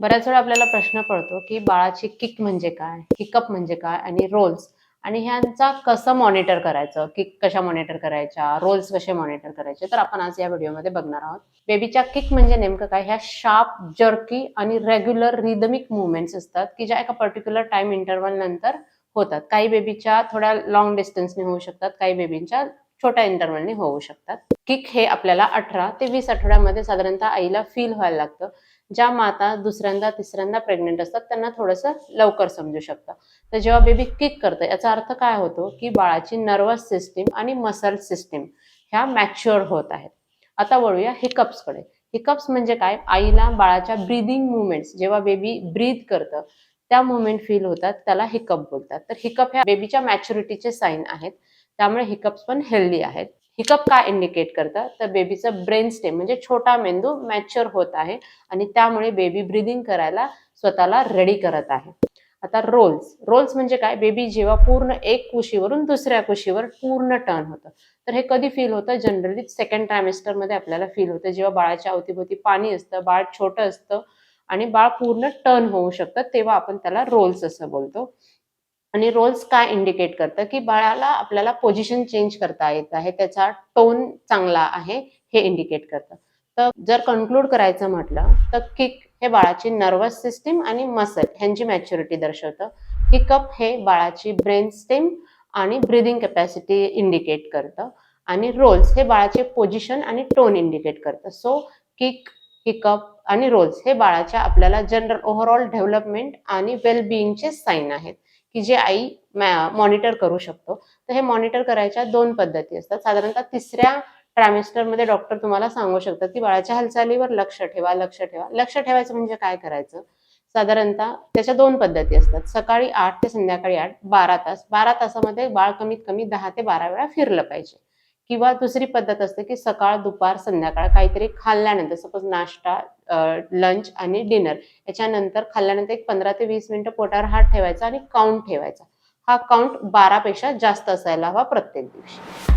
बऱ्याच वेळा आपल्याला प्रश्न पडतो, की बाळाची किक म्हणजे काय? हिकअप म्हणजे काय? आणि रोल्स आणि ह्यांचा कसं मॉनिटर करायचं? किक कशा मॉनिटर करायच्या? रोल्स कसे मॉनिटर करायचे? तर आपण आज या व्हिडिओमध्ये बघणार आहोत. बेबीच्या किक म्हणजे नेमकं काय? ह्या शार्प, जर्की आणि रेग्युलर रिदमिक मूव्हमेंट्स असतात, की ज्या एका पर्टिक्युलर टाईम इंटरव्हल नंतर होतात. काही बेबीच्या थोड्या लाँग डिस्टन्सने होऊ शकतात, काही बेबींच्या छोट्या इंटरव्हलने होऊ शकतात. किक हे आपल्याला 18 ते 20 आठवड्यामध्ये साधारणतः आईला फील व्हायला लागतं. ज्या माता दुसऱ्यांदा, तिसऱ्यांदा प्रेग्नंट असतात त्यांना थोडंसं लवकर समजू शकतं. तर जेव्हा बेबी किक करतं याचा अर्थ काय होतो, की बाळाची नर्व्हस सिस्टीम आणि मसल सिस्टीम ह्या मॅच्युअर होत आहेत. आता वळूया हिकअप्सकडे. हिकअप्स म्हणजे काय? आईला बाळाच्या ब्रीदिंग मूव्हमेंट्स जेव्हा बेबी ब्रीथ करतं, त्या मूव्हमेंट फील होतात, त्याला हिकअप बोलतात. तर हिकअप ह्या बेबीच्या मॅच्युरिटीचे साईन आहेत. त्यामुळे हिकअप्स पण हेल्दी आहेत. हिकअप काय इंडिकेट करतं? तर बेबीचं ब्रेन स्टेम म्हणजे छोटा मेंदू मॅच्युअर होत आहे आणि त्यामुळे बेबी ब्रीदिंग करायला स्वतःला रेडी करत आहे. आता रोल्स. रोल्स म्हणजे काय? बेबी जेव्हा पूर्ण एक कुशीवरून दुसऱ्या कुशीवर पूर्ण टर्न होतं. तर हे कधी फील होतं? जनरली सेकंड ट्रायमेस्टरमध्ये आपल्याला फील होतं. जेव्हा बाळाच्या अवतीभोवती पाणी असतं, बाळ छोटं असतं आणि बाळ पूर्ण टर्न होऊ शकतं, तेव्हा आपण त्याला रोल्स असं बोलतो. आणि रोल्स काय इंडिकेट करतं, की बाळाला आपल्याला पोझिशन चेंज करता येत आहे. त्याचा टोन चांगला आहे, हे इंडिकेट करतं. तर जर कन्क्लूड करायचं म्हटलं, तर किक हे बाळाची नर्व्हस सिस्टम आणि मसल ह्यांची मॅच्युरिटी दर्शवतं. हिकअप हे बाळाची ब्रेन स्टेम आणि ब्रीथिंग कॅपॅसिटी इंडिकेट करतं. आणि रोल्स हे बाळाचे पोझिशन आणि टोन इंडिकेट करतं. सो किक, हिकअप आणि रोल्स हे बाळाच्या आपल्याला जनरल ओव्हरऑल डेव्हलपमेंट आणि वेल बिईंगचे साईन आहेत. की जे आई मॉनिटर करू शकतो. तर हे मॉनिटर करायच्या 2 पद्धती असतात. साधारणतः 3ऱ्या ट्रायमेस्टरमध्ये डॉक्टर तुम्हाला सांगू शकतात, की बाळाच्या हालचालीवर लक्ष ठेवा, लक्ष ठेवा. लक्ष ठेवायचं म्हणजे काय करायचं? साधारणतः त्याच्या 2 पद्धती असतात. सकाळी 8 ते संध्याकाळी 8, 12 तास. 12 तासामध्ये बाळ कमीत कमी 10 ते 12 वेळा फिरलं पाहिजे. किंवा दुसरी पद्धत असते, की सकाळ, दुपार, संध्याकाळ काहीतरी खाल्ल्यानंतर सपोज नाश्ता, लंच आणि डिनर याच्यानंतर खाल्ल्यानंतर एक 15 ते 20 मिनिटं पोटावर हात ठेवायचा आणि काउंट ठेवायचा. हा काउंट 12 पेक्षा जास्त असायला हवा प्रत्येक दिवशी.